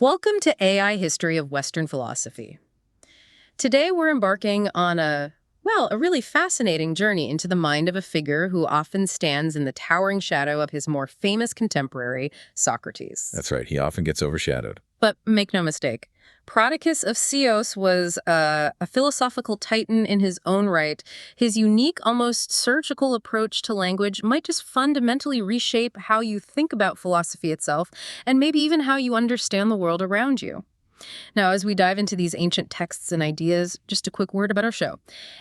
Welcome to AI History of Western Philosophy. Today we're embarking on a really fascinating journey into the mind of a figure who often stands in the towering shadow of his more famous contemporary, Socrates. That's right. He often gets overshadowed. But make no mistake, Prodicus of Ceos was a philosophical titan in his own right. His unique, almost surgical approach to language might just fundamentally reshape how you think about philosophy itself, and maybe even how you understand the world around you. Now, as we dive into these ancient texts and ideas, just a quick word about our show.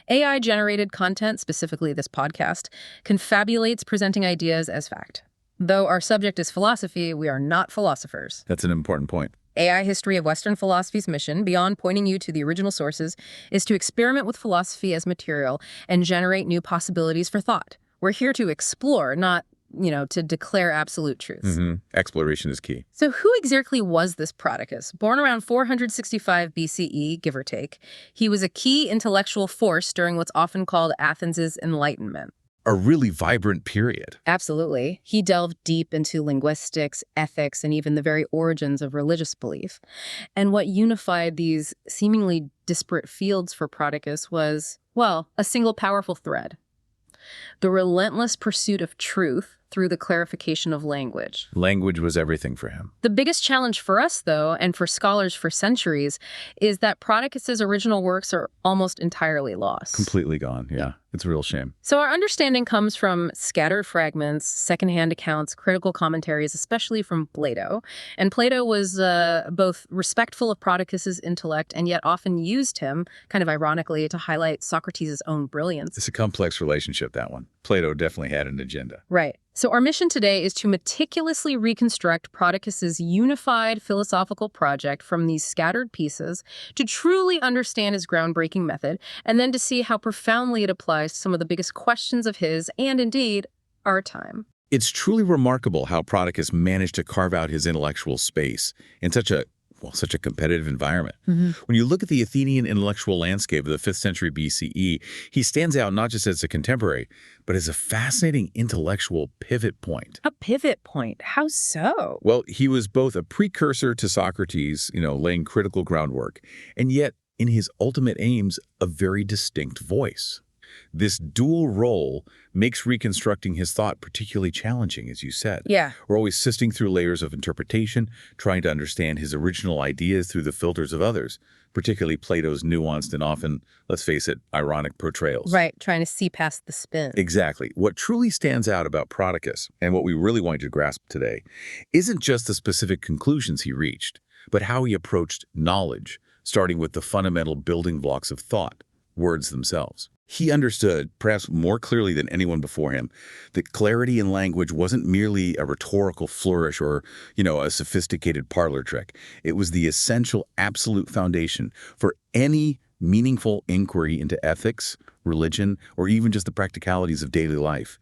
AI-generated content, specifically this podcast, confabulates presenting ideas as fact. Though our subject is philosophy, we are not philosophers. That's an important point. AI History of Western Philosophy's mission, beyond pointing you to the original sources, is to experiment with philosophy as material and generate new possibilities for thought. We're here to explore, not to declare absolute truths. Exploration is key. So who exactly was this Prodicus? Born around 465 BCE, give or take, he was a key intellectual force during what's often called Athens' Enlightenment. A really vibrant period. Absolutely. He delved deep into linguistics, ethics, and even the very origins of religious belief. And what unified these seemingly disparate fields for Prodicus was, a single powerful thread: the relentless pursuit of truth through the clarification of language. Language was everything for him. The biggest challenge for us, though, and for scholars for centuries, is that Prodicus's original works are almost entirely lost. Completely gone, yeah. It's a real shame. So our understanding comes from scattered fragments, secondhand accounts, critical commentaries, especially from Plato. And Plato was both respectful of Prodicus's intellect and yet often used him, kind of ironically, to highlight Socrates' own brilliance. It's a complex relationship, that one. Plato definitely had an agenda. Right. So our mission today is to meticulously reconstruct Prodicus's unified philosophical project from these scattered pieces, to truly understand his groundbreaking method, and then to see how profoundly it applies to some of the biggest questions of his, and indeed, our time. It's truly remarkable how Prodicus managed to carve out his intellectual space in such a competitive environment. When you look at the Athenian intellectual landscape of the 5th century BCE, he stands out not just as a contemporary, but as a fascinating intellectual pivot point. A pivot point? How so? Well, he was both a precursor to Socrates, laying critical groundwork, and yet, in his ultimate aims, a very distinct voice. This dual role makes reconstructing his thought particularly challenging, as you said. Yeah. We're always sifting through layers of interpretation, trying to understand his original ideas through the filters of others, particularly Plato's nuanced and often, let's face it, ironic portrayals. Right, trying to see past the spin. Exactly. What truly stands out about Prodicus, and what we really want you to grasp today, isn't just the specific conclusions he reached, but how he approached knowledge, starting with the fundamental building blocks of thought, words themselves. He understood, perhaps more clearly than anyone before him, that clarity in language wasn't merely a rhetorical flourish or, a sophisticated parlor trick. It was the essential, absolute foundation for any meaningful inquiry into ethics, religion, or even just the practicalities of daily life.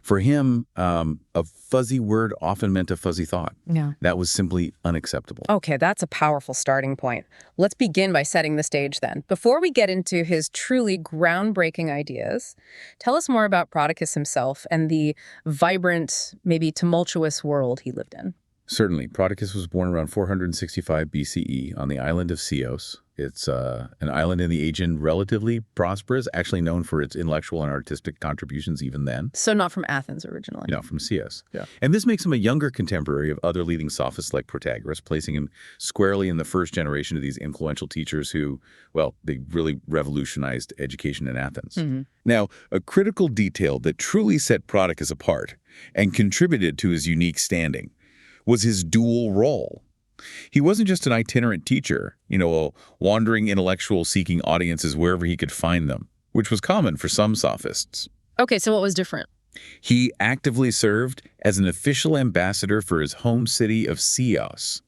For him, a fuzzy word often meant a fuzzy thought. Yeah. That was simply unacceptable. Okay, that's a powerful starting point. Let's begin by setting the stage then. Before we get into his truly groundbreaking ideas, tell us more about Prodicus himself and the vibrant, maybe tumultuous world he lived in. Certainly. Prodicus was born around 465 BCE on the island of Ceos. It's an island in the Aegean, relatively prosperous, actually known for its intellectual and artistic contributions even then. So not from Athens originally. No, from Ceos. Yeah. And this makes him a younger contemporary of other leading sophists like Protagoras, placing him squarely in the first generation of these influential teachers who, they really revolutionized education in Athens. Now, a critical detail that truly set Prodicus apart and contributed to his unique standing was his dual role. He wasn't just an itinerant teacher, a wandering intellectual seeking audiences wherever he could find them, which was common for some sophists. Okay, so what was different? He actively served as an official ambassador for his home city of Ceos.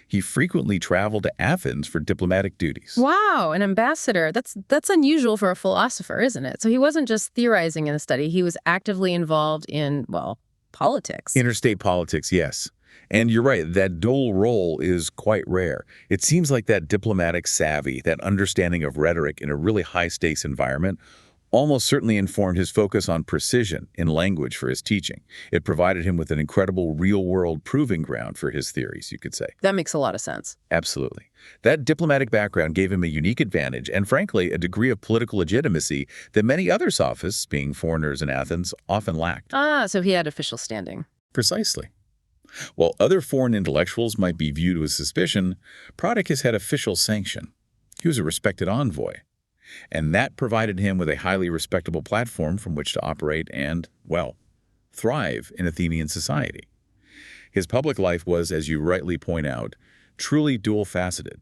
He frequently traveled to Athens for diplomatic duties. Wow, an ambassador. That's unusual for a philosopher, isn't it? So he wasn't just theorizing in the study. He was actively involved in, politics. Interstate politics, yes. And you're right, that dual role is quite rare. It seems like that diplomatic savvy, that understanding of rhetoric in a really high-stakes environment, almost certainly informed his focus on precision in language for his teaching. It provided him with an incredible real-world proving ground for his theories, you could say. That makes a lot of sense. Absolutely. That diplomatic background gave him a unique advantage and, frankly, a degree of political legitimacy that many other sophists, being foreigners in Athens, often lacked. Ah, so he had official standing. Precisely. While other foreign intellectuals might be viewed with suspicion, Prodicus had official sanction. He was a respected envoy. And that provided him with a highly respectable platform from which to operate and, well, thrive in Athenian society. His public life was, as you rightly point out, truly dual-faceted,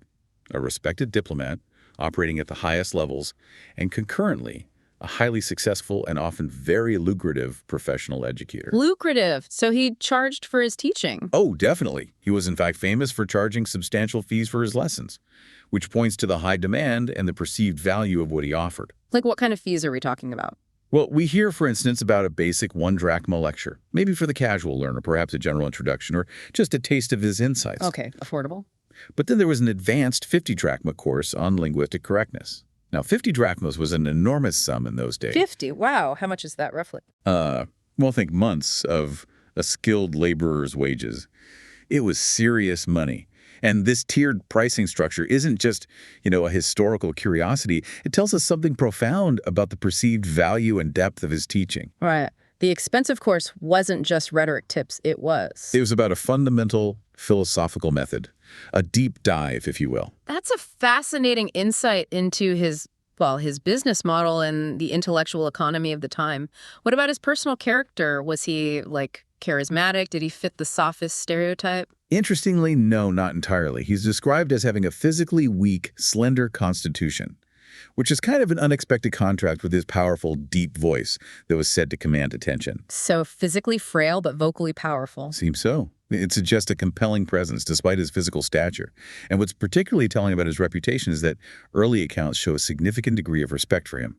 a respected diplomat operating at the highest levels, and concurrently, a highly successful and often very lucrative professional educator. Lucrative! So he charged for his teaching. Oh, definitely. He was in fact famous for charging substantial fees for his lessons, which points to the high demand and the perceived value of what he offered. Like, what kind of fees are we talking about? Well, we hear, for instance, about a basic 1 drachma lecture, maybe for the casual learner, perhaps a general introduction, or just a taste of his insights. Okay, affordable. But then there was an advanced 50 drachma course on linguistic correctness. Now, 50 drachmas was an enormous sum in those days. 50? Wow. How much is that, roughly? Well, think months of a skilled laborer's wages. It was serious money. And this tiered pricing structure isn't just, a historical curiosity. It tells us something profound about the perceived value and depth of his teaching. Right. The expensive course wasn't just rhetoric tips, it was. It was about a fundamental philosophical method, a deep dive, if you will. That's a fascinating insight into his business model and the intellectual economy of the time. What about his personal character? Was he, charismatic? Did he fit the sophist stereotype? Interestingly, no, not entirely. He's described as having a physically weak, slender constitution, which is kind of an unexpected contrast with his powerful, deep voice that was said to command attention. So physically frail, but vocally powerful. Seems so. It suggests a compelling presence despite his physical stature. And what's particularly telling about his reputation is that early accounts show a significant degree of respect for him.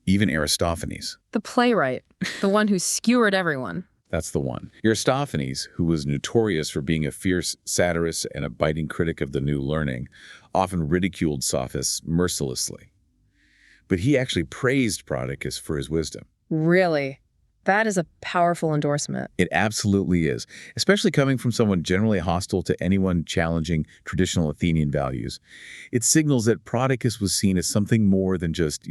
Even Aristophanes. The playwright, the one who skewered everyone. That's the one. Aristophanes, who was notorious for being a fierce satirist and a biting critic of the new learning, often ridiculed sophists mercilessly. But he actually praised Prodicus for his wisdom. Really? That is a powerful endorsement. It absolutely is, especially coming from someone generally hostile to anyone challenging traditional Athenian values. It signals that Prodicus was seen as something more than just,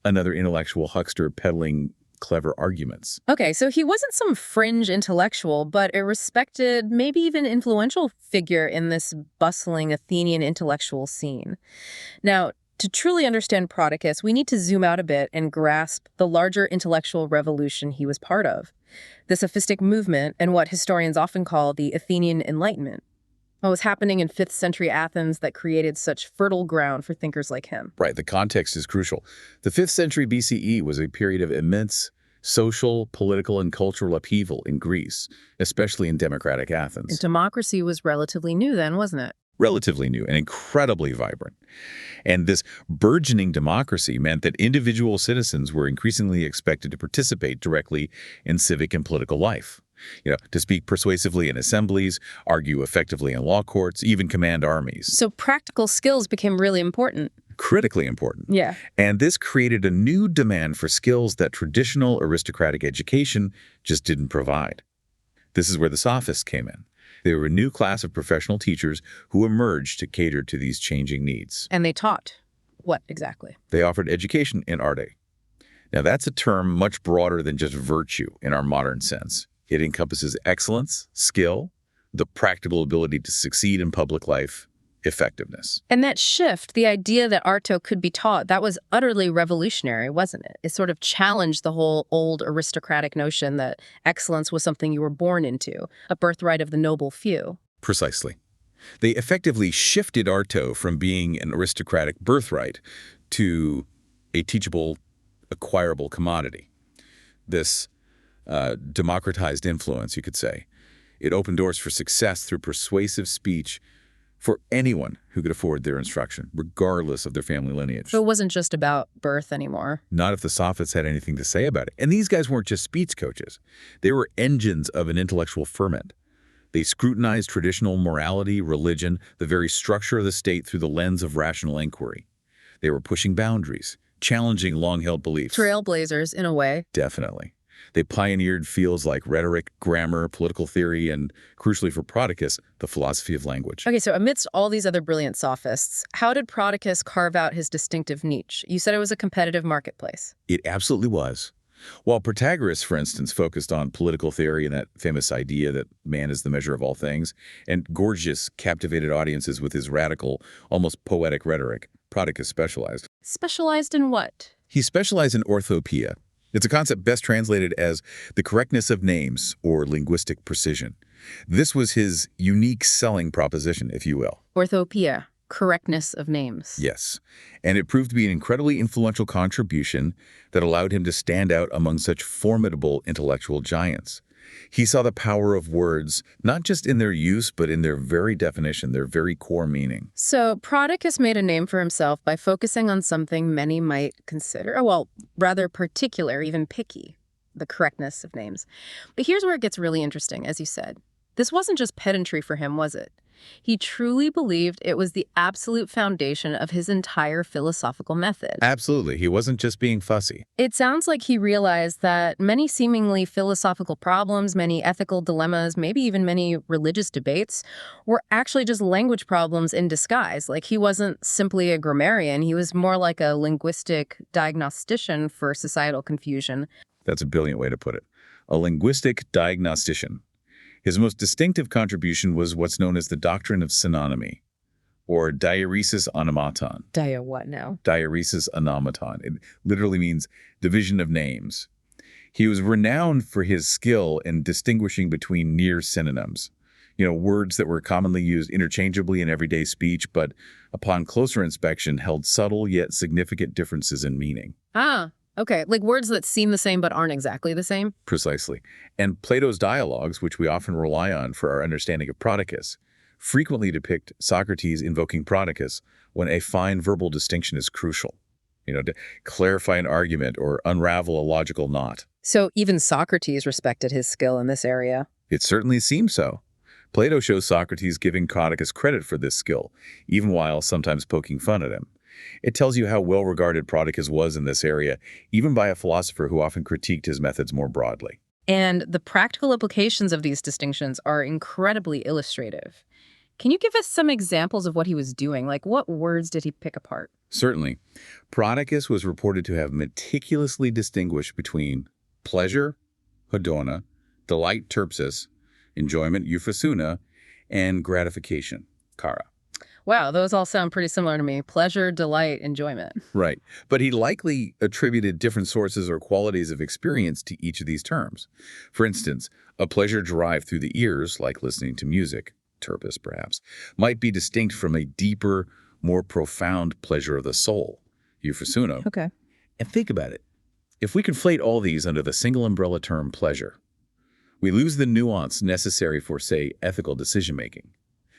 another intellectual huckster peddling clever arguments. Okay, so he wasn't some fringe intellectual, but a respected, maybe even influential figure in this bustling Athenian intellectual scene. Now, to truly understand Prodicus, we need to zoom out a bit and grasp the larger intellectual revolution he was part of, the Sophistic movement and what historians often call the Athenian Enlightenment. What was happening in 5th century Athens that created such fertile ground for thinkers like him? Right, the context is crucial. The 5th century BCE was a period of immense social, political, and cultural upheaval in Greece, especially in democratic Athens. And democracy was relatively new then, wasn't it? Relatively new and incredibly vibrant. And this burgeoning democracy meant that individual citizens were increasingly expected to participate directly in civic and political life. To speak persuasively in assemblies, argue effectively in law courts, even command armies. So practical skills became really important. Critically important. Yeah. And this created a new demand for skills that traditional aristocratic education just didn't provide. This is where the sophists came in. They were a new class of professional teachers who emerged to cater to these changing needs. And they taught what exactly? They offered education in arte. Now, that's a term much broader than just virtue in our modern sense. It encompasses excellence, skill, the practical ability to succeed in public life, effectiveness. And that shift, the idea that Arto could be taught, that was utterly revolutionary, wasn't it? It sort of challenged the whole old aristocratic notion that excellence was something you were born into, a birthright of the noble few. Precisely. They effectively shifted Arto from being an aristocratic birthright to a teachable, acquirable commodity. This democratized influence, you could say. It opened doors for success through persuasive speech for anyone who could afford their instruction, regardless of their family lineage. So it wasn't just about birth anymore. Not if the sophists had anything to say about it. And these guys weren't just speech coaches. They were engines of an intellectual ferment. They scrutinized traditional morality, religion, the very structure of the state through the lens of rational inquiry. They were pushing boundaries, challenging long-held beliefs. Trailblazers, in a way. Definitely. They pioneered fields like rhetoric, grammar, political theory, and, crucially for Prodicus, the philosophy of language. Okay, so amidst all these other brilliant sophists, how did Prodicus carve out his distinctive niche? You said it was a competitive marketplace. It absolutely was. While Protagoras, for instance, focused on political theory and that famous idea that man is the measure of all things, and Gorgias captivated audiences with his radical, almost poetic rhetoric, Prodicus specialized. Specialized in what? He specialized in orthopoeia. It's a concept best translated as the correctness of names or linguistic precision. This was his unique selling proposition, if you will. Orthopoeia, correctness of names. Yes, and it proved to be an incredibly influential contribution that allowed him to stand out among such formidable intellectual giants. He saw the power of words, not just in their use, but in their very definition, their very core meaning. So Prodicus made a name for himself by focusing on something many might consider, well, rather particular, even picky, the correctness of names. But here's where it gets really interesting, as you said. This wasn't just pedantry for him, was it? He truly believed it was the absolute foundation of his entire philosophical method. Absolutely. He wasn't just being fussy. It sounds like he realized that many seemingly philosophical problems, many ethical dilemmas, maybe even many religious debates, were actually just language problems in disguise. Like he wasn't simply a grammarian, he was more like a linguistic diagnostician for societal confusion. That's a brilliant way to put it. A linguistic diagnostician. His most distinctive contribution was what's known as the doctrine of synonymy, or diaeresis onomaton. What now? Diaeresis onomaton. It literally means division of names. He was renowned for his skill in distinguishing between near synonyms. Words that were commonly used interchangeably in everyday speech, but upon closer inspection held subtle yet significant differences in meaning. Okay, like words that seem the same but aren't exactly the same? Precisely. And Plato's dialogues, which we often rely on for our understanding of Prodicus, frequently depict Socrates invoking Prodicus when a fine verbal distinction is crucial, to clarify an argument or unravel a logical knot. So even Socrates respected his skill in this area. It certainly seems so. Plato shows Socrates giving Prodicus credit for this skill, even while sometimes poking fun at him. It tells you how well-regarded Prodicus was in this area, even by a philosopher who often critiqued his methods more broadly. And the practical implications of these distinctions are incredibly illustrative. Can you give us some examples of what he was doing? Like, what words did he pick apart? Certainly. Prodicus was reported to have meticulously distinguished between pleasure, hedona, delight, terpsis, enjoyment, euphysuna, and gratification, chara. Wow, those all sound pretty similar to me. Pleasure, delight, enjoyment. Right. But he likely attributed different sources or qualities of experience to each of these terms. For instance, a pleasure derived through the ears, like listening to music, terpis perhaps, might be distinct from a deeper, more profound pleasure of the soul, euphysuna. Okay. And think about it. If we conflate all these under the single umbrella term pleasure, we lose the nuance necessary for, say, ethical decision-making.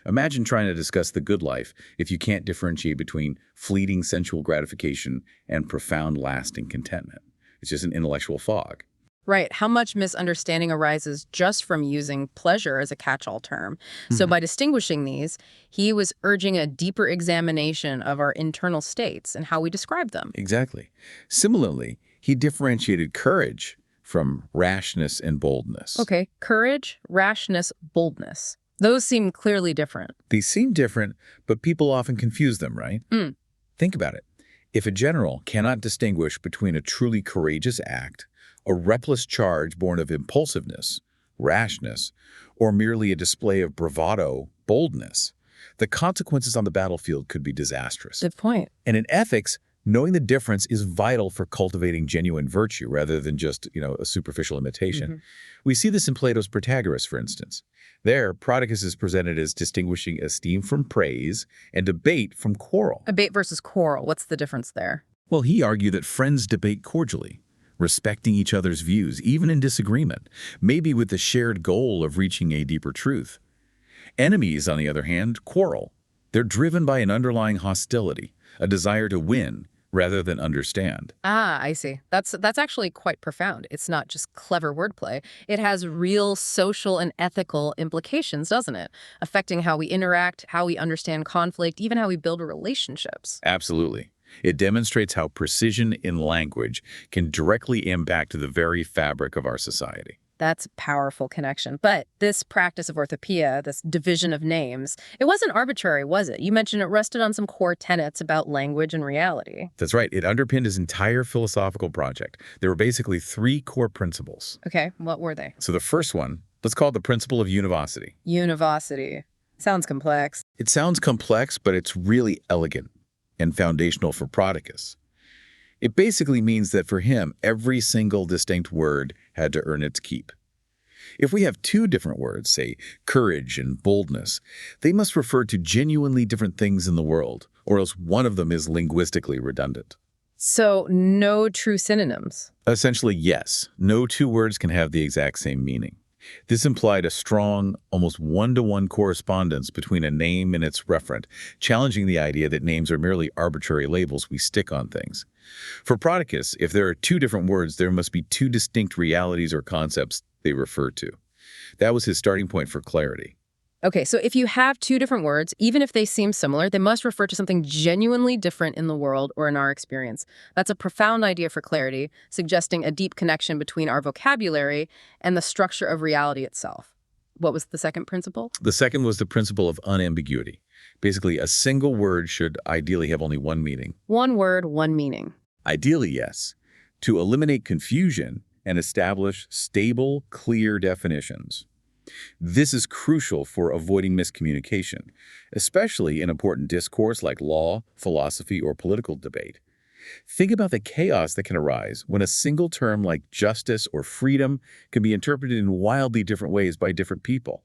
Imagine trying to discuss the good life if you can't differentiate between fleeting sensual gratification and profound lasting contentment. It's just an intellectual fog. Right. How much misunderstanding arises just from using pleasure as a catch-all term. So by distinguishing these, he was urging a deeper examination of our internal states and how we describe them. Exactly. Similarly, he differentiated courage from rashness and boldness. Okay. Courage, rashness, boldness. Those seem clearly different. They seem different, but people often confuse them, right? Think about it. If a general cannot distinguish between a truly courageous act, a reckless charge born of impulsiveness, rashness, or merely a display of bravado, boldness, the consequences on the battlefield could be disastrous. Good point. And in ethics, knowing the difference is vital for cultivating genuine virtue rather than just, a superficial imitation. We see this in Plato's Protagoras, for instance. There, Prodicus is presented as distinguishing esteem from praise and debate from quarrel. Debate versus quarrel. What's the difference there? Well, he argued that friends debate cordially, respecting each other's views, even in disagreement, maybe with the shared goal of reaching a deeper truth. Enemies, on the other hand, quarrel. They're driven by an underlying hostility, a desire to win rather than understand. I see. That's actually quite profound. It's not just clever wordplay. It has real social and ethical implications, doesn't it? Affecting how we interact, how we understand conflict, even how we build relationships. Absolutely. It demonstrates how precision in language can directly impact the very fabric of our society. That's a powerful connection. But this practice of orthopoeia, this division of names, it wasn't arbitrary, was it? You mentioned it rested on some core tenets about language and reality. That's right. It underpinned his entire philosophical project. There were basically three core principles. Okay, what were they? So the first one, let's call it the principle of univocity. Univocity. Sounds complex. It sounds complex, but it's really elegant and foundational for Prodicus. It basically means that for him, every single distinct word had to earn its keep. If we have two different words, say courage and boldness, they must refer to genuinely different things in the world, or else one of them is linguistically redundant. So no true synonyms. Essentially, yes. No two words can have the exact same meaning. This implied a strong, almost one-to-one correspondence between a name and its referent, challenging the idea that names are merely arbitrary labels we stick on things. For Prodicus, if there are two different words, there must be two distinct realities or concepts they refer to. That was his starting point for clarity. Okay, so if you have two different words, even if they seem similar, they must refer to something genuinely different in the world or in our experience. That's a profound idea for clarity, suggesting a deep connection between our vocabulary and the structure of reality itself. What was the second principle? The second was the principle of unambiguity. Basically, a single word should ideally have only one meaning. One word, one meaning. Ideally, yes. To eliminate confusion and establish stable, clear definitions. This is crucial for avoiding miscommunication, especially in important discourse like law, philosophy, or political debate. Think about the chaos that can arise when a single term like justice or freedom can be interpreted in wildly different ways by different people.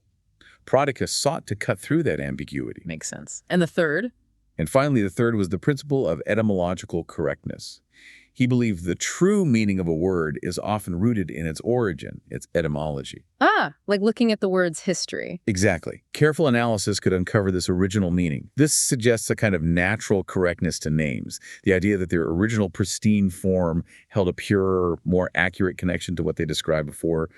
Prodicus sought to cut through that ambiguity. Makes sense. And the third? And finally, the third was the principle of etymological correctness. He believed the true meaning of a word is often rooted in its origin, its etymology. Like looking at the word's history. Exactly. Careful analysis could uncover this original meaning. This suggests a kind of natural correctness to names, the idea that their original pristine form held a purer, more accurate connection to what they described before,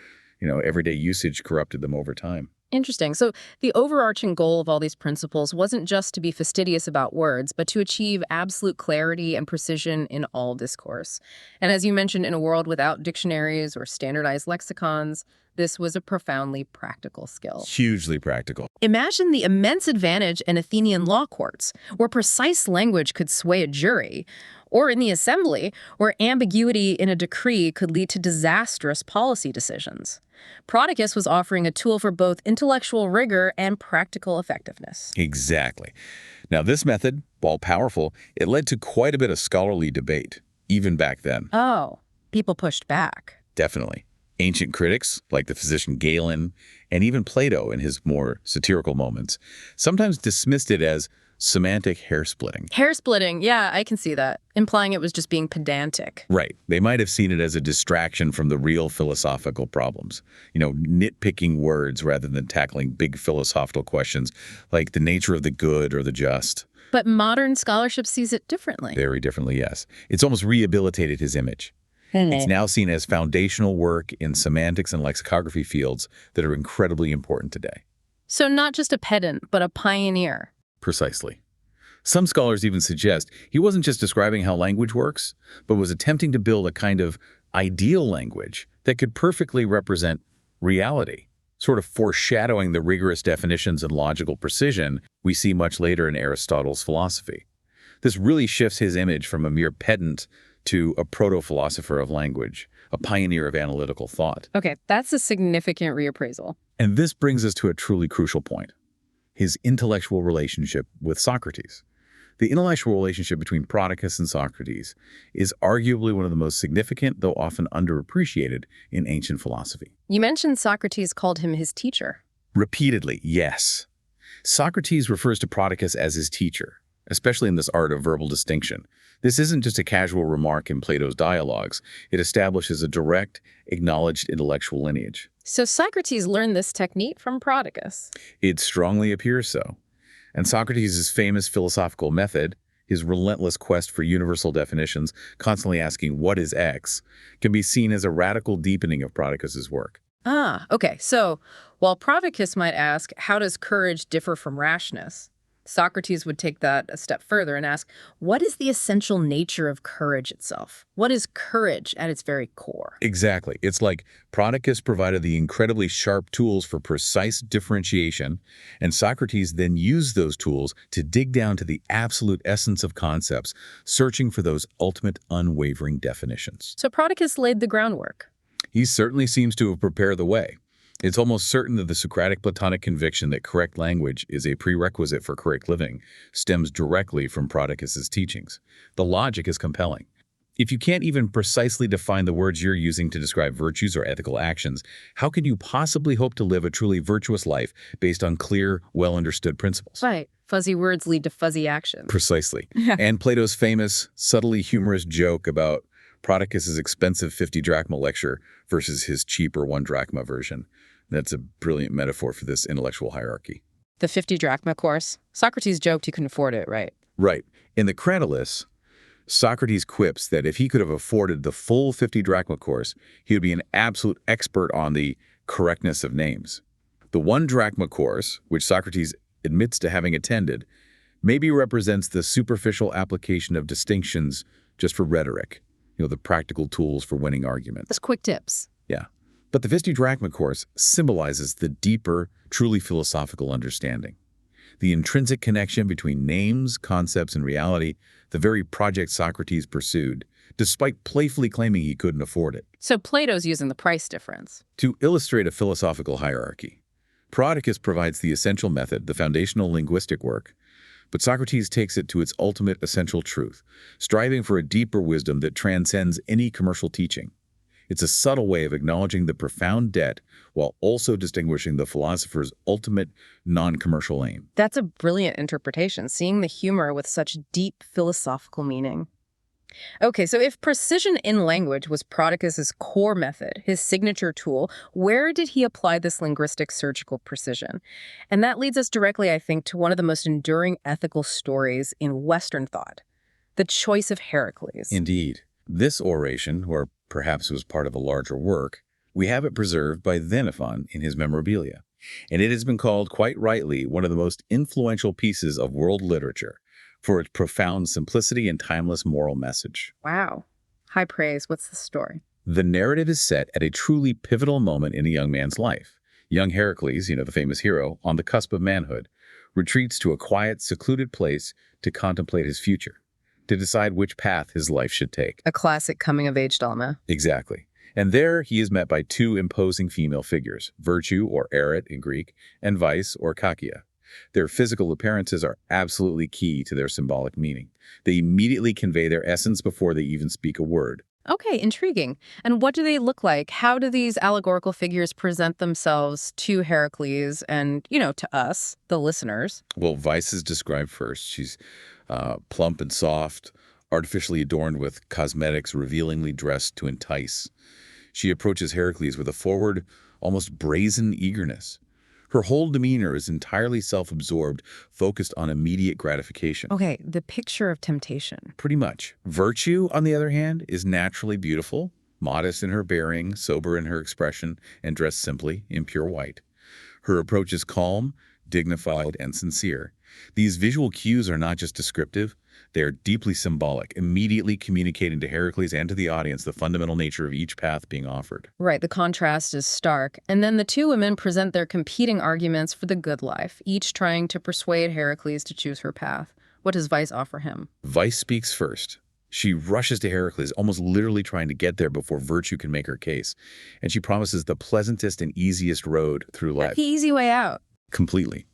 everyday usage corrupted them over time. Interesting. So the overarching goal of all these principles wasn't just to be fastidious about words, but to achieve absolute clarity and precision in all discourse. And as you mentioned, in a world without dictionaries or standardized lexicons, this was a profoundly practical skill. Hugely practical. Imagine the immense advantage in Athenian law courts, where precise language could sway a jury, or in the assembly, where ambiguity in a decree could lead to disastrous policy decisions. Prodicus was offering a tool for both intellectual rigor and practical effectiveness. Exactly. Now, this method, while powerful, it led to quite a bit of scholarly debate, even back then. Oh, people pushed back. Definitely. Ancient critics, like the physician Galen, and even Plato in his more satirical moments, sometimes dismissed it as semantic hair-splitting. Hair-splitting, yeah, I can see that, implying it was just being pedantic. Right. They might have seen it as a distraction from the real philosophical problems, nitpicking words rather than tackling big philosophical questions like the nature of the good or the just. But modern scholarship sees it differently. Very differently, yes. It's almost rehabilitated his image. It's now seen as foundational work in semantics and lexicography fields that are incredibly important today. So not just a pedant, but a pioneer. Precisely. Some scholars even suggest he wasn't just describing how language works, but was attempting to build a kind of ideal language that could perfectly represent reality, sort of foreshadowing the rigorous definitions and logical precision we see much later in Aristotle's philosophy. This really shifts his image from a mere pedant to a proto-philosopher of language, a pioneer of analytical thought. Okay, that's a significant reappraisal. And this brings us to a truly crucial point: his intellectual relationship with Socrates. The intellectual relationship between Prodicus and Socrates is arguably one of the most significant, though often underappreciated, in ancient philosophy. You mentioned Socrates called him his teacher. Repeatedly, yes. Socrates refers to Prodicus as his teacher, especially in this art of verbal distinction. This isn't just a casual remark in Plato's dialogues. It establishes a direct, acknowledged intellectual lineage. So Socrates learned this technique from Prodicus. It strongly appears so. And Socrates' famous philosophical method, his relentless quest for universal definitions, constantly asking, what is X, can be seen as a radical deepening of Prodicus' work. Okay. So while Prodicus might ask, how does courage differ from rashness? Socrates would take that a step further and ask, what is the essential nature of courage itself? What is courage at its very core? Exactly. It's like Prodicus provided the incredibly sharp tools for precise differentiation, and Socrates then used those tools to dig down to the absolute essence of concepts, searching for those ultimate unwavering definitions. So Prodicus laid the groundwork. He certainly seems to have prepared the way. It's almost certain that the Socratic Platonic conviction that correct language is a prerequisite for correct living stems directly from Prodicus's teachings. The logic is compelling. If you can't even precisely define the words you're using to describe virtues or ethical actions, how can you possibly hope to live a truly virtuous life based on clear, well-understood principles? Right. Fuzzy words lead to fuzzy actions. Precisely. Yeah. And Plato's famous, subtly humorous joke about Prodicus's expensive 50 drachma lecture versus his cheaper 1 drachma version. That's a brilliant metaphor for this intellectual hierarchy. The 50 drachma course. Socrates joked he couldn't afford it, right? Right. In the Cratylus, Socrates quips that if he could have afforded the full 50 drachma course, he would be an absolute expert on the correctness of names. The 1 drachma course, which Socrates admits to having attended, maybe represents the superficial application of distinctions just for rhetoric, the practical tools for winning arguments. Just quick tips. Yeah. But the 50 drachma course symbolizes the deeper, truly philosophical understanding. The intrinsic connection between names, concepts, and reality, the very project Socrates pursued, despite playfully claiming he couldn't afford it. So Plato's using the price difference. To illustrate a philosophical hierarchy, Prodicus provides the essential method, the foundational linguistic work, but Socrates takes it to its ultimate essential truth, striving for a deeper wisdom that transcends any commercial teaching. It's a subtle way of acknowledging the profound debt while also distinguishing the philosopher's ultimate non-commercial aim. That's a brilliant interpretation, seeing the humor with such deep philosophical meaning. Okay, so if precision in language was Prodicus's core method, his signature tool, where did he apply this linguistic surgical precision? And that leads us directly, I think, to one of the most enduring ethical stories in Western thought, the choice of Heracles. Indeed. This oration, or perhaps it was part of a larger work, we have it preserved by Xenophon in his Memorabilia, and it has been called, quite rightly, one of the most influential pieces of world literature for its profound simplicity and timeless moral message. Wow. High praise. What's the story? The narrative is set at a truly pivotal moment in a young man's life. Young Heracles, the famous hero, on the cusp of manhood, retreats to a quiet, secluded place to contemplate his future, to decide which path his life should take. A classic coming-of-age dilemma. Exactly. And there he is met by 2 imposing female figures, Virtue, or Erit in Greek, and Vice, or Kakia. Their physical appearances are absolutely key to their symbolic meaning. They immediately convey their essence before they even speak a word. Okay, intriguing. And what do they look like? How do these allegorical figures present themselves to Heracles and, to us, the listeners? Well, Vice is described first. She's plump and soft, artificially adorned with cosmetics, revealingly dressed to entice. She approaches Heracles with a forward, almost brazen eagerness. Her whole demeanor is entirely self-absorbed, focused on immediate gratification. Okay, the picture of temptation. Pretty much. Virtue, on the other hand, is naturally beautiful, modest in her bearing, sober in her expression, and dressed simply in pure white. Her approach is calm, dignified, and sincere. These visual cues are not just descriptive, they are deeply symbolic, immediately communicating to Heracles and to the audience the fundamental nature of each path being offered. Right, the contrast is stark. And then the 2 women present their competing arguments for the good life, each trying to persuade Heracles to choose her path. What does Vice offer him? Vice speaks first. She rushes to Heracles, almost literally trying to get there before Virtue can make her case. And she promises the pleasantest and easiest road through life. The easy way out. Completely.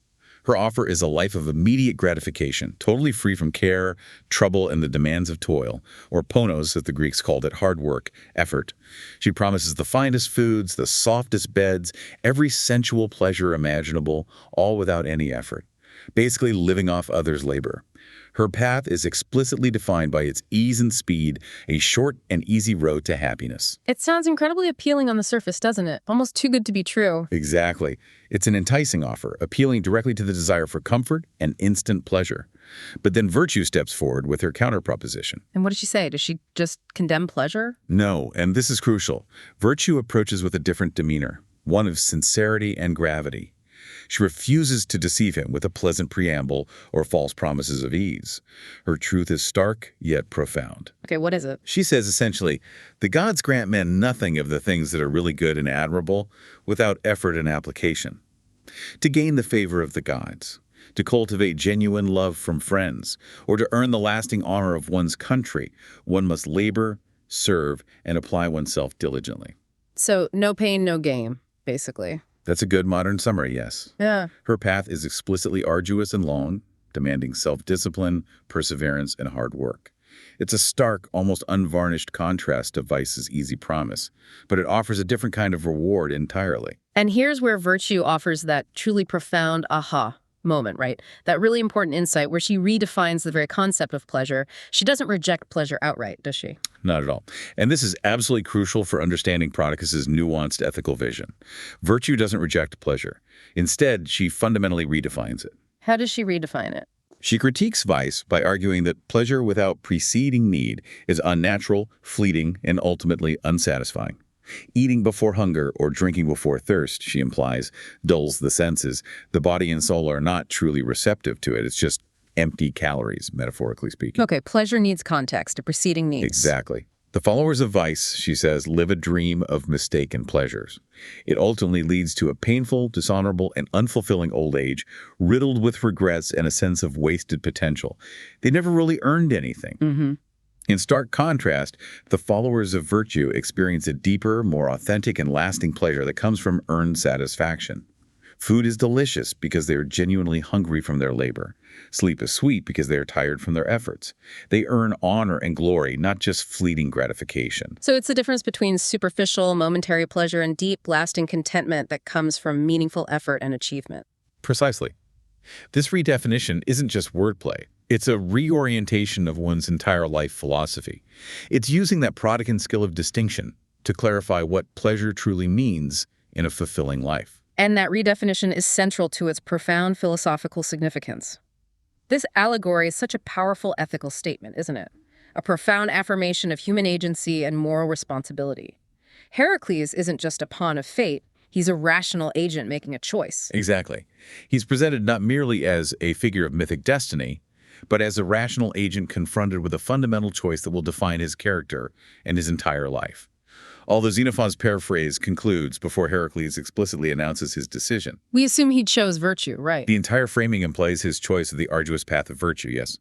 Her offer is a life of immediate gratification, totally free from care, trouble, and the demands of toil, or ponos, as the Greeks called it, hard work, effort. She promises the finest foods, the softest beds, every sensual pleasure imaginable, all without any effort. Basically living off others' labor. Her path is explicitly defined by its ease and speed, a short and easy road to happiness. It sounds incredibly appealing on the surface, doesn't it? Almost too good to be true. Exactly. It's an enticing offer, appealing directly to the desire for comfort and instant pleasure. But then Virtue steps forward with her counterproposition. And what does she say? Does she just condemn pleasure? No, and this is crucial. Virtue approaches with a different demeanor, one of sincerity and gravity. She refuses to deceive him with a pleasant preamble or false promises of ease. Her truth is stark yet profound. Okay, what is it? She says essentially, the gods grant men nothing of the things that are really good and admirable without effort and application. To gain the favor of the gods, to cultivate genuine love from friends, or to earn the lasting honor of one's country, one must labor, serve, and apply oneself diligently. So no pain, no gain, basically. That's a good modern summary, yes. Yeah. Her path is explicitly arduous and long, demanding self-discipline, perseverance, and hard work. It's a stark, almost unvarnished contrast to vice's easy promise, but it offers a different kind of reward entirely. And here's where virtue offers that truly profound aha moment, right? That really important insight where she redefines the very concept of pleasure. She doesn't reject pleasure outright, does she? Not at all. And this is absolutely crucial for understanding Prodicus's nuanced ethical vision. Virtue doesn't reject pleasure. Instead, she fundamentally redefines it. How does she redefine it? She critiques vice by arguing that pleasure without preceding need is unnatural, fleeting, and ultimately unsatisfying. Eating before hunger or drinking before thirst, she implies, dulls the senses. The body and soul are not truly receptive to it. It's just empty calories, metaphorically speaking. Okay, pleasure needs context, a preceding needs. Exactly. The followers of vice, she says, live a dream of mistaken pleasures. It ultimately leads to a painful, dishonorable, and unfulfilling old age, riddled with regrets and a sense of wasted potential. They never really earned anything. Mm-hmm. In stark contrast, the followers of virtue experience a deeper, more authentic, and lasting pleasure that comes from earned satisfaction. Food is delicious because they are genuinely hungry from their labor. Sleep is sweet because they are tired from their efforts. They earn honor and glory, not just fleeting gratification. So it's the difference between superficial, momentary pleasure and deep, lasting contentment that comes from meaningful effort and achievement. Precisely. This redefinition isn't just wordplay. It's a reorientation of one's entire life philosophy. It's using that Prodican skill of distinction to clarify what pleasure truly means in a fulfilling life. And that redefinition is central to its profound philosophical significance. This allegory is such a powerful ethical statement, isn't it? A profound affirmation of human agency and moral responsibility. Heracles isn't just a pawn of fate. He's a rational agent making a choice. Exactly. He's presented not merely as a figure of mythic destiny, but as a rational agent confronted with a fundamental choice that will define his character and his entire life. Although Xenophon's paraphrase concludes before Heracles explicitly announces his decision. We assume he chose virtue, right? The entire framing implies his choice of the arduous path of virtue, yes.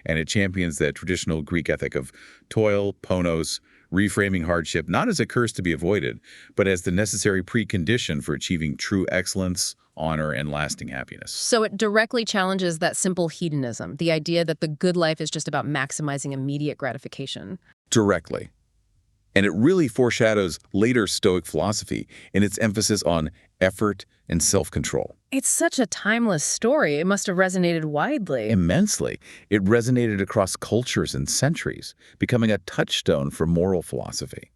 And it champions that traditional Greek ethic of toil, ponos, reframing hardship not as a curse to be avoided, but as the necessary precondition for achieving true excellence, honor, and lasting happiness. So it directly challenges that simple hedonism, the idea that the good life is just about maximizing immediate gratification. Directly. And it really foreshadows later Stoic philosophy in its emphasis on effort and self-control. It's such a timeless story. It must have resonated widely. Immensely. It resonated across cultures and centuries, becoming a touchstone for moral philosophy.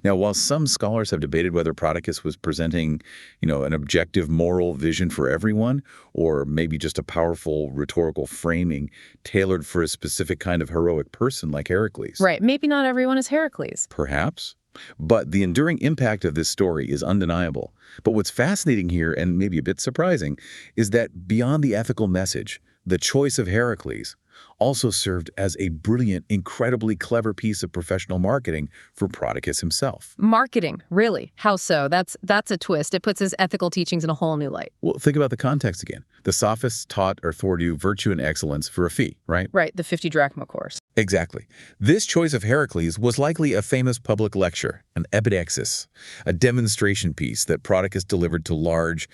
Now, while some scholars have debated whether Prodicus was presenting, an objective moral vision for everyone, or maybe just a powerful rhetorical framing tailored for a specific kind of heroic person like Heracles. Right. Maybe not everyone is Heracles. Perhaps. But the enduring impact of this story is undeniable. But what's fascinating here, and maybe a bit surprising, is that beyond the ethical message, the choice of Heracles also served as a brilliant, incredibly clever piece of professional marketing for Prodicus himself. Marketing, really? How so? That's a twist. It puts his ethical teachings in a whole new light. Well, think about the context again. The Sophists taught or forward you virtue and excellence for a fee, right? Right, the 50 drachma course. Exactly. This choice of Heracles was likely a famous public lecture, an epidexis, a demonstration piece that Prodicus delivered to large,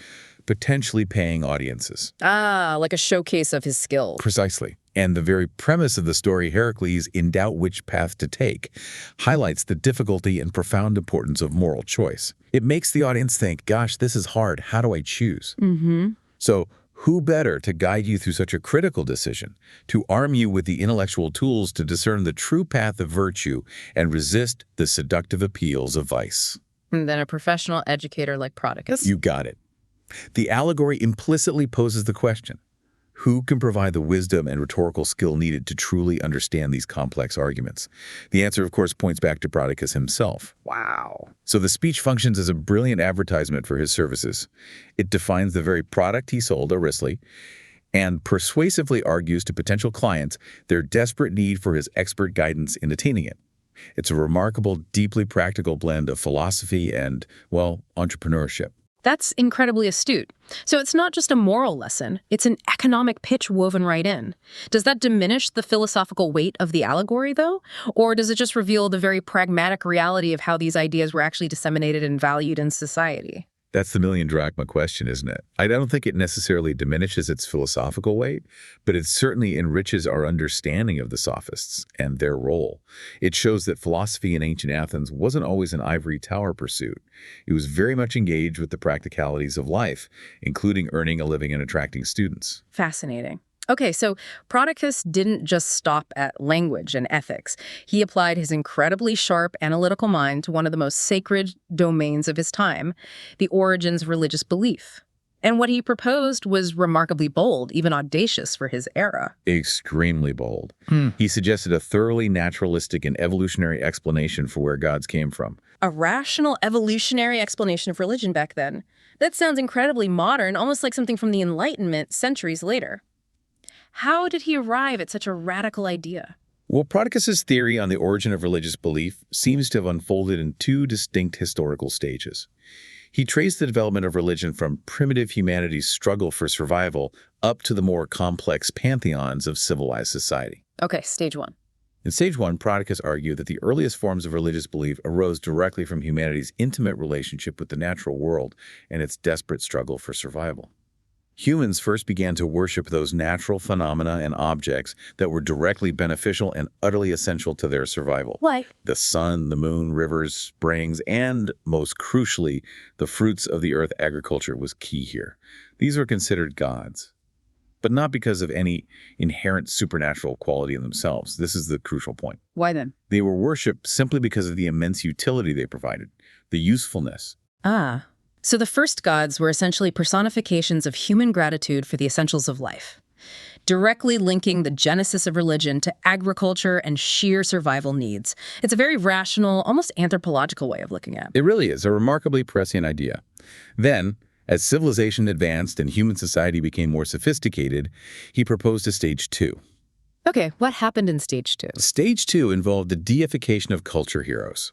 potentially paying audiences. Ah, like a showcase of his skill. Precisely. And the very premise of the story, Heracles in doubt which path to take, highlights the difficulty and profound importance of moral choice. It makes the audience think, gosh, this is hard. How do I choose? Mm-hmm. So who better to guide you through such a critical decision, to arm you with the intellectual tools to discern the true path of virtue and resist the seductive appeals of vice? And then a professional educator like Prodicus. You got it. The allegory implicitly poses the question, Who can provide the wisdom and rhetorical skill needed to truly understand these complex arguments? The answer, of course, points back to Prodicus himself. Wow. So the speech functions as a brilliant advertisement for his services. It defines the very product he sold, Aristotle, and persuasively argues to potential clients their desperate need for his expert guidance in attaining it. It's a remarkable, deeply practical blend of philosophy and, well, entrepreneurship. That's incredibly astute. So it's not just a moral lesson, it's an economic pitch woven right in. Does that diminish the philosophical weight of the allegory, though? Or does it just reveal the very pragmatic reality of how these ideas were actually disseminated and valued in society? That's the million drachma question, isn't it? I don't think it necessarily diminishes its philosophical weight, but it certainly enriches our understanding of the Sophists and their role. It shows that philosophy in ancient Athens wasn't always an ivory tower pursuit. It was very much engaged with the practicalities of life, including earning a living and attracting students. Fascinating. Okay, so Prodicus didn't just stop at language and ethics. He applied his incredibly sharp analytical mind to one of the most sacred domains of his time, the origins of religious belief. And what he proposed was remarkably bold, even audacious for his era. Extremely bold. He suggested a thoroughly naturalistic and evolutionary explanation for where gods came from. A rational evolutionary explanation of religion back then. That sounds incredibly modern, almost like something from the Enlightenment centuries later. How did he arrive at such a radical idea? Well, Prodicus's theory on the origin of religious belief seems to have unfolded in two distinct historical stages. He traced the development of religion from primitive humanity's struggle for survival up to the more complex pantheons of civilized society. Okay, stage one. In stage one, Prodicus argued that the earliest forms of religious belief arose directly from humanity's intimate relationship with the natural world and its desperate struggle for survival. Humans first began to worship those natural phenomena and objects that were directly beneficial and utterly essential to their survival. Like? The sun, the moon, rivers, springs, and, most crucially, the fruits of the earth. Agriculture was key here. These were considered gods, but not because of any inherent supernatural quality in themselves. This is the crucial point. Why then? They were worshipped simply because of the immense utility they provided, the usefulness. Ah. So the first gods were essentially personifications of human gratitude for the essentials of life, directly linking the genesis of religion to agriculture and sheer survival needs. It's a very rational, almost anthropological way of looking at it. It really is a remarkably prescient idea. Then, as civilization advanced and human society became more sophisticated, he proposed a stage two. Okay, what happened in stage two? Stage two involved the deification of culture heroes.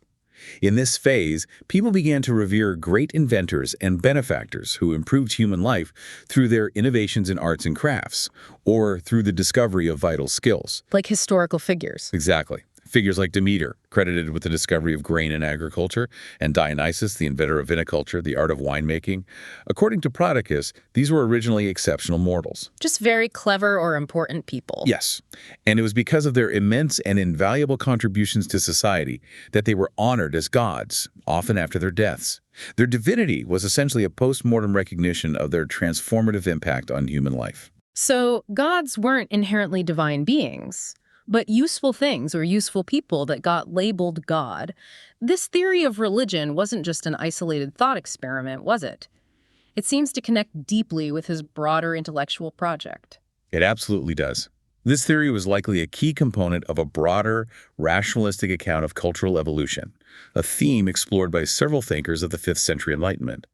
In this phase, people began to revere great inventors and benefactors who improved human life through their innovations in arts and crafts, or through the discovery of vital skills. Like historical figures. Exactly. Figures like Demeter, credited with the discovery of grain and agriculture, and Dionysus, the inventor of viniculture, the art of winemaking. According to Prodicus, these were originally exceptional mortals. Just very clever or important people. Yes, and it was because of their immense and invaluable contributions to society that they were honored as gods, often after their deaths. Their divinity was essentially a post-mortem recognition of their transformative impact on human life. So gods weren't inherently divine beings, but useful things or useful people that got labeled God. This theory of religion wasn't just an isolated thought experiment, was it? It seems to connect deeply with his broader intellectual project. It absolutely does. This theory was likely a key component of a broader, rationalistic account of cultural evolution, a theme explored by several thinkers of the 5th century Enlightenment.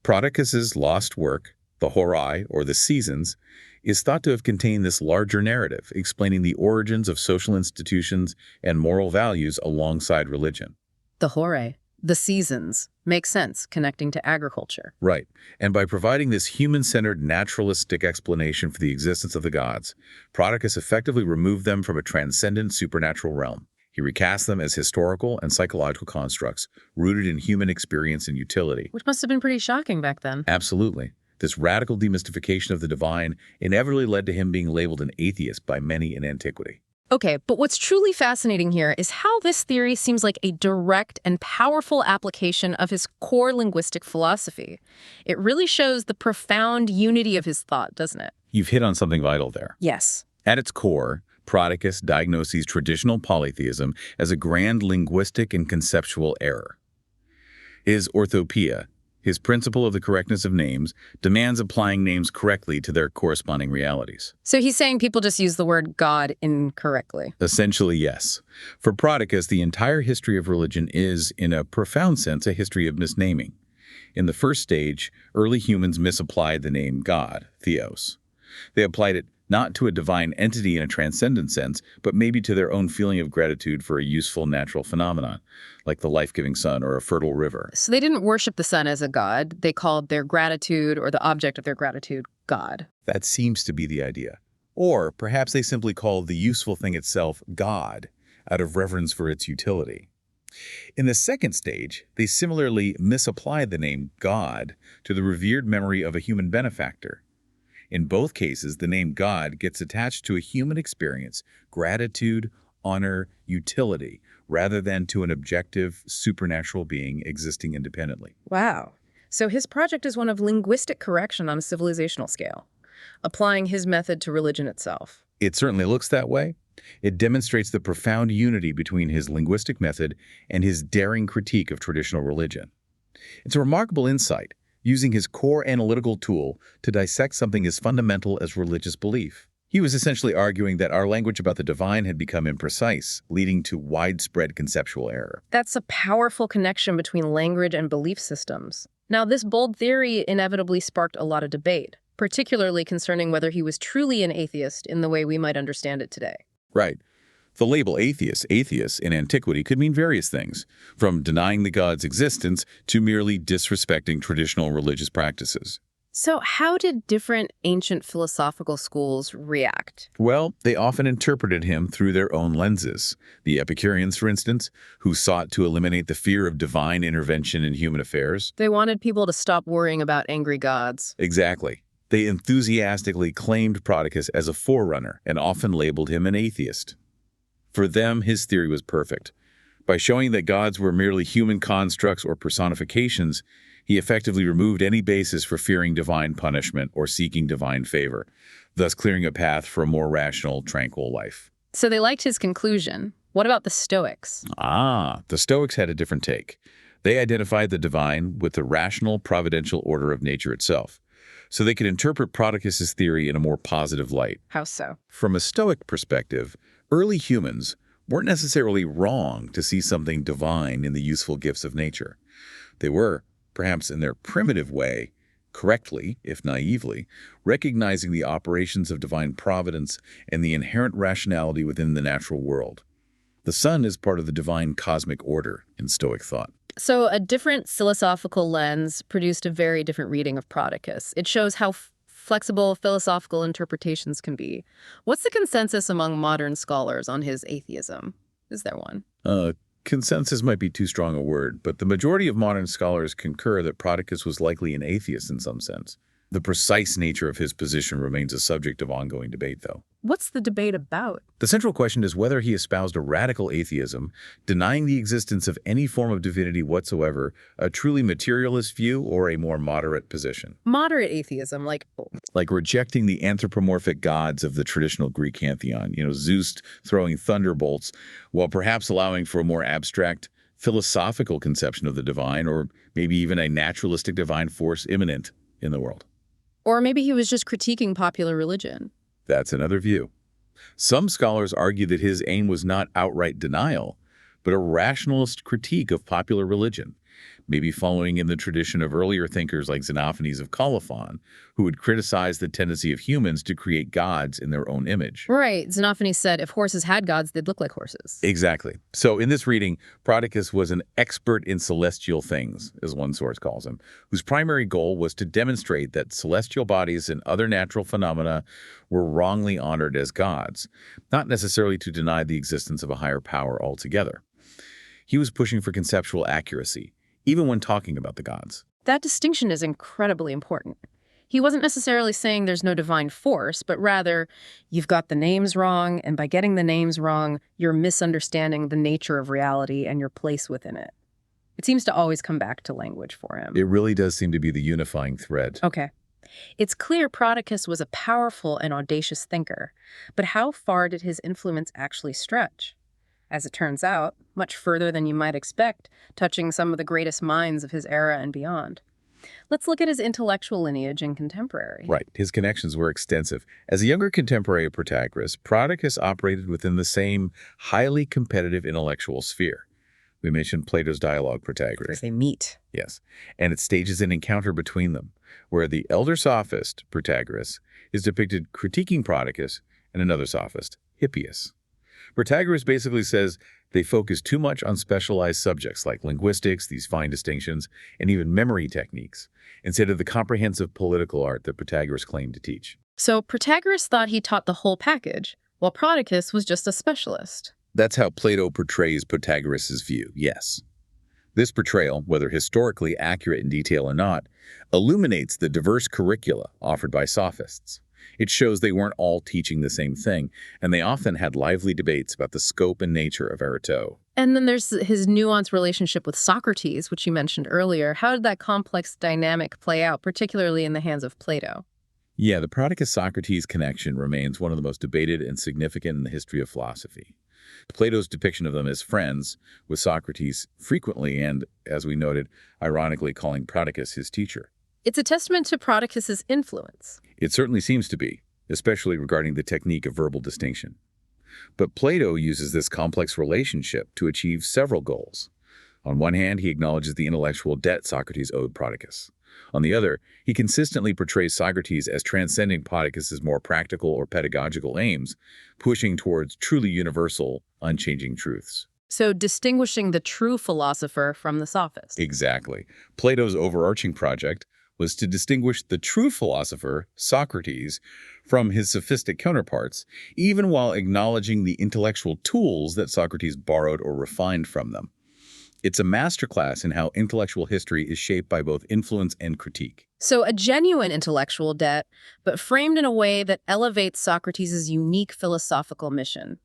Prodicus's lost work, the Horai, or the Seasons, is thought to have contained this larger narrative, explaining the origins of social institutions and moral values alongside religion. The Horai, the Seasons, makes sense, connecting to agriculture. Right, and by providing this human-centered naturalistic explanation for the existence of the gods, Prodicus effectively removed them from a transcendent supernatural realm. He recast them as historical and psychological constructs, rooted in human experience and utility. Which must have been pretty shocking back then. Absolutely. This radical demystification of the divine inevitably led to him being labeled an atheist by many in antiquity. Okay, but what's truly fascinating here is how this theory seems like a direct and powerful application of his core linguistic philosophy. It really shows the profound unity of his thought, doesn't it? You've hit on something vital there. Yes. At its core, Prodicus diagnoses traditional polytheism as a grand linguistic and conceptual error. His orthopoeia, His principle of the correctness of names demands applying names correctly to their corresponding realities. So he's saying people just use the word God incorrectly. Essentially, yes. For Prodicus, the entire history of religion is, in a profound sense, a history of misnaming. In the first stage, early humans misapplied the name God, Theos. They applied it not to a divine entity in a transcendent sense, but maybe to their own feeling of gratitude for a useful natural phenomenon, like the life-giving sun or a fertile river. So they didn't worship the sun as a god. They called their gratitude or the object of their gratitude God. That seems to be the idea. Or perhaps they simply called the useful thing itself God, out of reverence for its utility. In the second stage, they similarly misapplied the name God to the revered memory of a human benefactor. In both cases, the name God gets attached to a human experience, gratitude, honor, utility, rather than to an objective, supernatural being existing independently. Wow. So his project is one of linguistic correction on a civilizational scale, applying his method to religion itself. It certainly looks that way. It demonstrates the profound unity between his linguistic method and his daring critique of traditional religion. It's a remarkable insight, using his core analytical tool to dissect something as fundamental as religious belief. He was essentially arguing that our language about the divine had become imprecise, leading to widespread conceptual error. That's a powerful connection between language and belief systems. Now, this bold theory inevitably sparked a lot of debate, particularly concerning whether he was truly an atheist in the way we might understand it today. Right. The label atheist in antiquity could mean various things, from denying the god's existence to merely disrespecting traditional religious practices. So how did different ancient philosophical schools react? Well, they often interpreted him through their own lenses. The Epicureans, for instance, who sought to eliminate the fear of divine intervention in human affairs. They wanted people to stop worrying about angry gods. Exactly. They enthusiastically claimed Prodicus as a forerunner and often labeled him an atheist. For them, his theory was perfect. By showing that gods were merely human constructs or personifications, he effectively removed any basis for fearing divine punishment or seeking divine favor, thus clearing a path for a more rational, tranquil life. So they liked his conclusion. What about the Stoics? The Stoics had a different take. They identified the divine with the rational, providential order of nature itself, so they could interpret Prodicus's theory in a more positive light. How so? From a Stoic perspective, early humans weren't necessarily wrong to see something divine in the useful gifts of nature. They were, perhaps in their primitive way, correctly, if naively, recognizing the operations of divine providence and the inherent rationality within the natural world. The sun is part of the divine cosmic order in Stoic thought. So a different philosophical lens produced a very different reading of Prodicus. It shows how flexible philosophical interpretations can be. What's the consensus among modern scholars on his atheism? Is there one? Consensus might be too strong a word, but the majority of modern scholars concur that Prodicus was likely an atheist in some sense. The precise nature of his position remains a subject of ongoing debate, though. What's the debate about? The central question is whether he espoused a radical atheism, denying the existence of any form of divinity whatsoever, a truly materialist view, or a more moderate position. Moderate atheism, like rejecting the anthropomorphic gods of the traditional Greek pantheon, Zeus throwing thunderbolts, while perhaps allowing for a more abstract, philosophical conception of the divine, or maybe even a naturalistic divine force immanent in the world. Or maybe he was just critiquing popular religion. That's another view. Some scholars argue that his aim was not outright denial, but a rationalist critique of popular religion, maybe following in the tradition of earlier thinkers like Xenophanes of Colophon, who would criticize the tendency of humans to create gods in their own image. Right. Xenophanes said if horses had gods, they'd look like horses. Exactly. So in this reading, Prodicus was an expert in celestial things, as one source calls him, whose primary goal was to demonstrate that celestial bodies and other natural phenomena were wrongly honored as gods, not necessarily to deny the existence of a higher power altogether. He was pushing for conceptual accuracy, even when talking about the gods. That distinction is incredibly important. He wasn't necessarily saying there's no divine force, but rather, you've got the names wrong, and by getting the names wrong, you're misunderstanding the nature of reality and your place within it. It seems to always come back to language for him. It really does seem to be the unifying thread. Okay. It's clear Prodicus was a powerful and audacious thinker, but how far did his influence actually stretch? As it turns out, much further than you might expect, touching some of the greatest minds of his era and beyond. Let's look at his intellectual lineage and contemporary. Right. His connections were extensive. As a younger contemporary of Protagoras, Prodicus operated within the same highly competitive intellectual sphere. We mentioned Plato's dialogue Protagoras. They meet. Yes, and it stages an encounter between them, where the elder sophist, Protagoras, is depicted critiquing Prodicus and another sophist, Hippias. Protagoras basically says they focus too much on specialized subjects like linguistics, these fine distinctions, and even memory techniques, instead of the comprehensive political art that Protagoras claimed to teach. So Protagoras thought he taught the whole package, while Prodicus was just a specialist. That's how Plato portrays Protagoras' view, yes. This portrayal, whether historically accurate in detail or not, illuminates the diverse curricula offered by sophists. It shows they weren't all teaching the same thing, and they often had lively debates about the scope and nature of Ereto. And then there's his nuanced relationship with Socrates, which you mentioned earlier. How did that complex dynamic play out, particularly in the hands of Plato? Yeah, the Prodicus-Socrates connection remains one of the most debated and significant in the history of philosophy. Plato's depiction of them as friends, with Socrates frequently and, as we noted, ironically calling Prodicus his teacher. It's a testament to Prodicus's influence. It certainly seems to be, especially regarding the technique of verbal distinction. But Plato uses this complex relationship to achieve several goals. On one hand, he acknowledges the intellectual debt Socrates owed Prodicus. On the other, he consistently portrays Socrates as transcending Prodicus's more practical or pedagogical aims, pushing towards truly universal, unchanging truths. So distinguishing the true philosopher from the sophist. Exactly. Plato's overarching project was to distinguish the true philosopher, Socrates, from his sophistic counterparts, even while acknowledging the intellectual tools that Socrates borrowed or refined from them. It's a masterclass in how intellectual history is shaped by both influence and critique. So a genuine intellectual debt, but framed in a way that elevates Socrates' unique philosophical mission.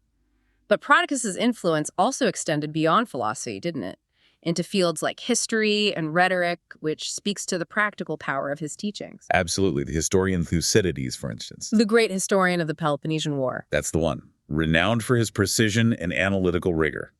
But Prodicus's influence also extended beyond philosophy, didn't it? Into fields like history and rhetoric, which speaks to the practical power of his teachings. Absolutely. The historian Thucydides, for instance. The great historian of the Peloponnesian War. That's the one. Renowned for his precision and analytical rigor.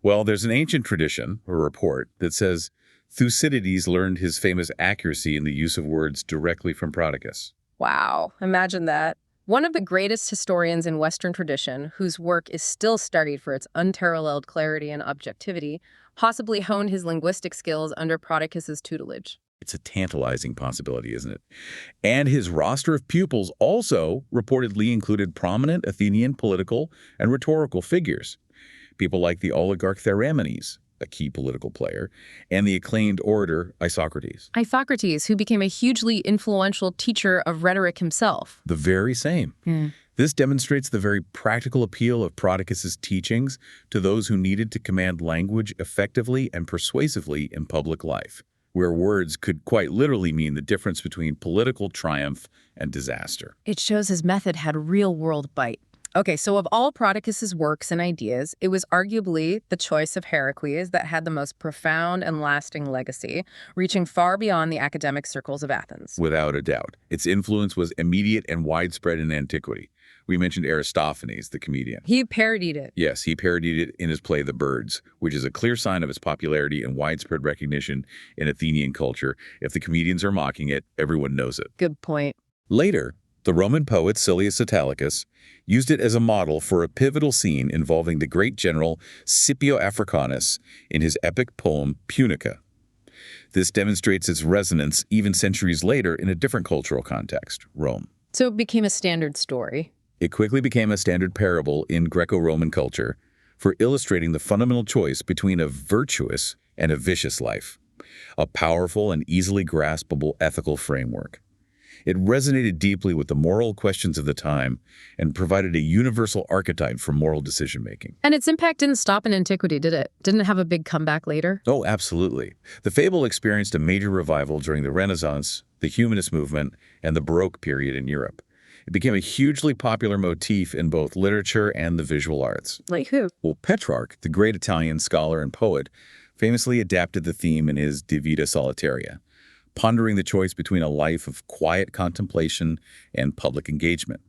Well, there's an ancient tradition, or report, that says Thucydides learned his famous accuracy in the use of words directly from Prodicus. Wow, imagine that. One of the greatest historians in Western tradition, whose work is still studied for its unparalleled clarity and objectivity, possibly honed his linguistic skills under Prodicus's tutelage. It's a tantalizing possibility, isn't it? And his roster of pupils also reportedly included prominent Athenian political and rhetorical figures. People like the oligarch Theramenes, a key political player, and the acclaimed orator Isocrates. Isocrates, who became a hugely influential teacher of rhetoric himself. The very same. This demonstrates the very practical appeal of Prodicus's teachings to those who needed to command language effectively and persuasively in public life, where words could quite literally mean the difference between political triumph and disaster. It shows his method had real-world bite. Okay, so of all Prodicus's works and ideas, it was arguably the choice of Heracles that had the most profound and lasting legacy, reaching far beyond the academic circles of Athens. Without a doubt. Its influence was immediate and widespread in antiquity. We mentioned Aristophanes, the comedian. He parodied it. Yes, he parodied it in his play The Birds, which is a clear sign of its popularity and widespread recognition in Athenian culture. If the comedians are mocking it, everyone knows it. Good point. Later, the Roman poet Silius Italicus used it as a model for a pivotal scene involving the great general Scipio Africanus in his epic poem Punica. This demonstrates its resonance even centuries later in a different cultural context, Rome. So it became a standard story. It quickly became a standard parable in Greco-Roman culture for illustrating the fundamental choice between a virtuous and a vicious life, a powerful and easily graspable ethical framework. It resonated deeply with the moral questions of the time and provided a universal archetype for moral decision-making. And its impact didn't stop in antiquity, did it? Didn't it have a big comeback later? Oh, absolutely. The fable experienced a major revival during the Renaissance, the Humanist movement, and the Baroque period in Europe. It became a hugely popular motif in both literature and the visual arts. Like who? Well, Petrarch, the great Italian scholar and poet, famously adapted the theme in his De Vita Solitaria, pondering the choice between a life of quiet contemplation and public engagement.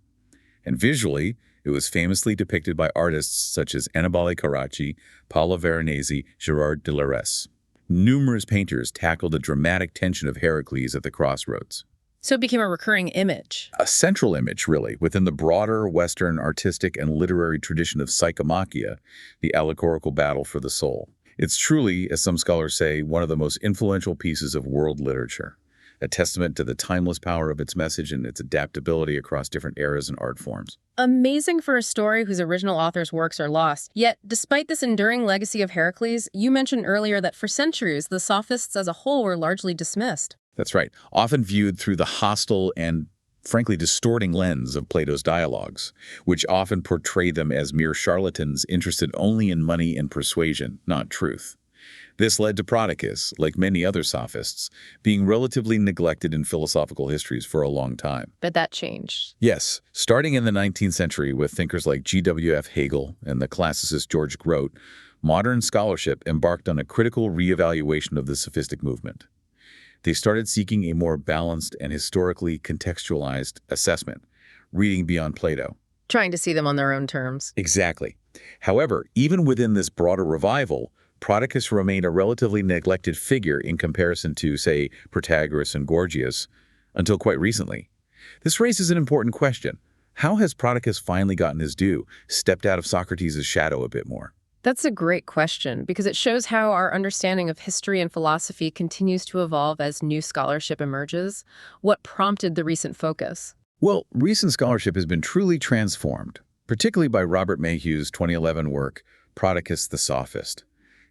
And visually, it was famously depicted by artists such as Annibale Carracci, Paolo Veronese, Gerard Deleuze. Numerous painters tackled the dramatic tension of Heracles at the crossroads. So it became a recurring image. A central image, really, within the broader Western artistic and literary tradition of psychomachia, the allegorical battle for the soul. It's truly, as some scholars say, one of the most influential pieces of world literature, a testament to the timeless power of its message and its adaptability across different eras and art forms. Amazing for a story whose original author's works are lost. Yet, despite this enduring legacy of Heracles, you mentioned earlier that for centuries, the Sophists as a whole were largely dismissed. That's right, often viewed through the hostile and, frankly, distorting lens of Plato's dialogues, which often portray them as mere charlatans interested only in money and persuasion, not truth. This led to Prodicus, like many other sophists, being relatively neglected in philosophical histories for a long time. But that changed. Yes, starting in the 19th century with thinkers like G.W.F. Hegel and the classicist George Grote, modern scholarship embarked on a critical reevaluation of the sophistic movement. They started seeking a more balanced and historically contextualized assessment, reading beyond Plato. Trying to see them on their own terms. Exactly. However, even within this broader revival, Prodicus remained a relatively neglected figure in comparison to, say, Protagoras and Gorgias, until quite recently. This raises an important question. How has Prodicus finally gotten his due, stepped out of Socrates' shadow a bit more? That's a great question, because it shows how our understanding of history and philosophy continues to evolve as new scholarship emerges. What prompted the recent focus? Well, recent scholarship has been truly transformed, particularly by Robert Mayhew's 2011 work, Prodicus the Sophist.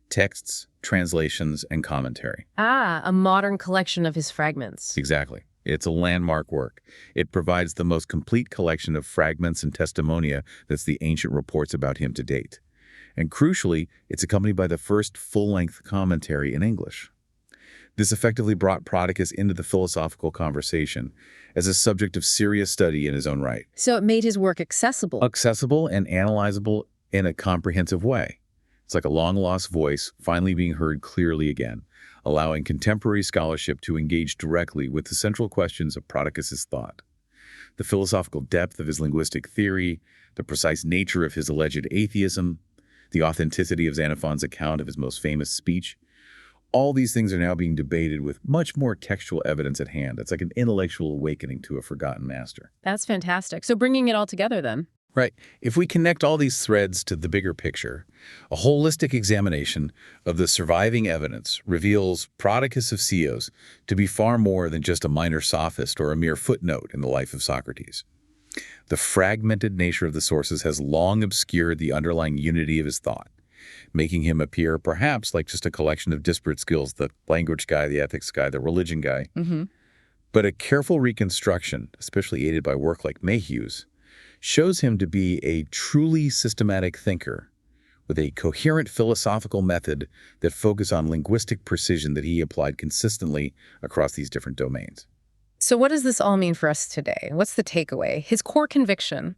Texts, translations, and commentary. Ah, a modern collection of his fragments. Exactly. It's a landmark work. It provides the most complete collection of fragments and testimonia that's the ancient reports about him to date. And crucially, it's accompanied by the first full-length commentary in English. This effectively brought Prodicus into the philosophical conversation as a subject of serious study in his own right. So it made his work accessible. Accessible and analyzable in a comprehensive way. It's like a long-lost voice finally being heard clearly again, allowing contemporary scholarship to engage directly with the central questions of Prodicus's thought. The philosophical depth of his linguistic theory, the precise nature of his alleged atheism, the authenticity of Xenophon's account of his most famous speech. All these things are now being debated with much more textual evidence at hand. It's like an intellectual awakening to a forgotten master. That's fantastic. So bringing it all together then. Right. If we connect all these threads to the bigger picture, a holistic examination of the surviving evidence reveals Prodicus of Ceos to be far more than just a minor sophist or a mere footnote in the life of Socrates. The fragmented nature of the sources has long obscured the underlying unity of his thought, making him appear perhaps like just a collection of disparate skills, the language guy, the ethics guy, the religion guy. But a careful reconstruction, especially aided by work like Mayhew's, shows him to be a truly systematic thinker with a coherent philosophical method that focused on linguistic precision that he applied consistently across these different domains. So what does this all mean for us today? What's the takeaway? His core conviction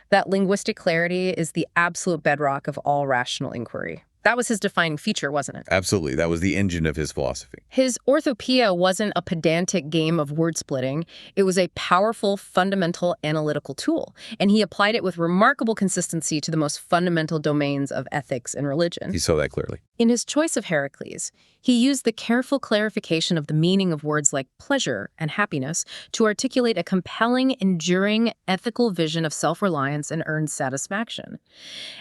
that linguistic clarity is the absolute bedrock of all rational inquiry. That was his defining feature, wasn't it? Absolutely. That was the engine of his philosophy. His orthopoeia wasn't a pedantic game of word splitting. It was a powerful, fundamental analytical tool, and he applied it with remarkable consistency to the most fundamental domains of ethics and religion. He saw that clearly. In his choice of Heracles, he used the careful clarification of the meaning of words like pleasure and happiness to articulate a compelling, enduring, ethical vision of self-reliance and earned satisfaction.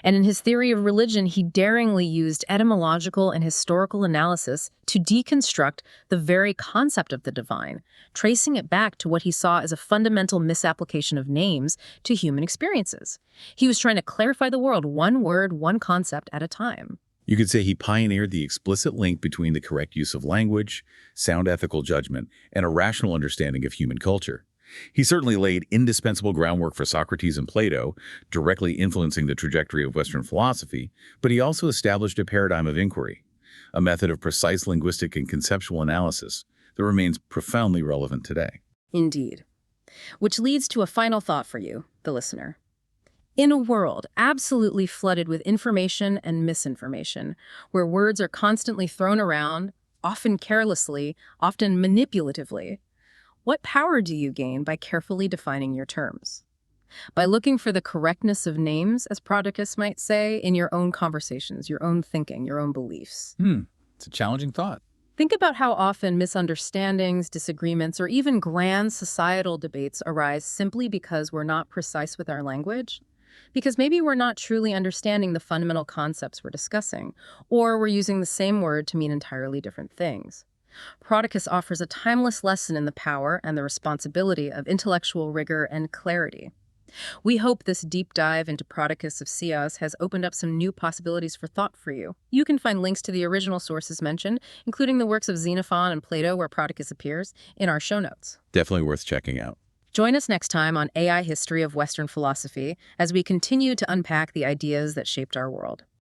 And in his theory of religion, he daringly used etymological and historical analysis to deconstruct the very concept of the divine, tracing it back to what he saw as a fundamental misapplication of names to human experiences. He was trying to clarify the world one word, one concept at a time. You could say he pioneered the explicit link between the correct use of language, sound ethical judgment, and a rational understanding of human culture. He certainly laid indispensable groundwork for Socrates and Plato, directly influencing the trajectory of Western philosophy, but he also established a paradigm of inquiry, a method of precise linguistic and conceptual analysis that remains profoundly relevant today. Indeed. Which leads to a final thought for you, the listener. In a world absolutely flooded with information and misinformation, where words are constantly thrown around, often carelessly, often manipulatively, what power do you gain by carefully defining your terms? By looking for the correctness of names, as Prodicus might say, in your own conversations, your own thinking, your own beliefs. It's a challenging thought. Think about how often misunderstandings, disagreements, or even grand societal debates arise simply because we're not precise with our language. Because maybe we're not truly understanding the fundamental concepts we're discussing, or we're using the same word to mean entirely different things. Prodicus offers a timeless lesson in the power and the responsibility of intellectual rigor and clarity. We hope this deep dive into Prodicus of Ceos has opened up some new possibilities for thought for you. You can find links to the original sources mentioned, including the works of Xenophon and Plato where Prodicus appears, in our show notes. Definitely worth checking out. Join us next time on AI History of Western Philosophy as we continue to unpack the ideas that shaped our world.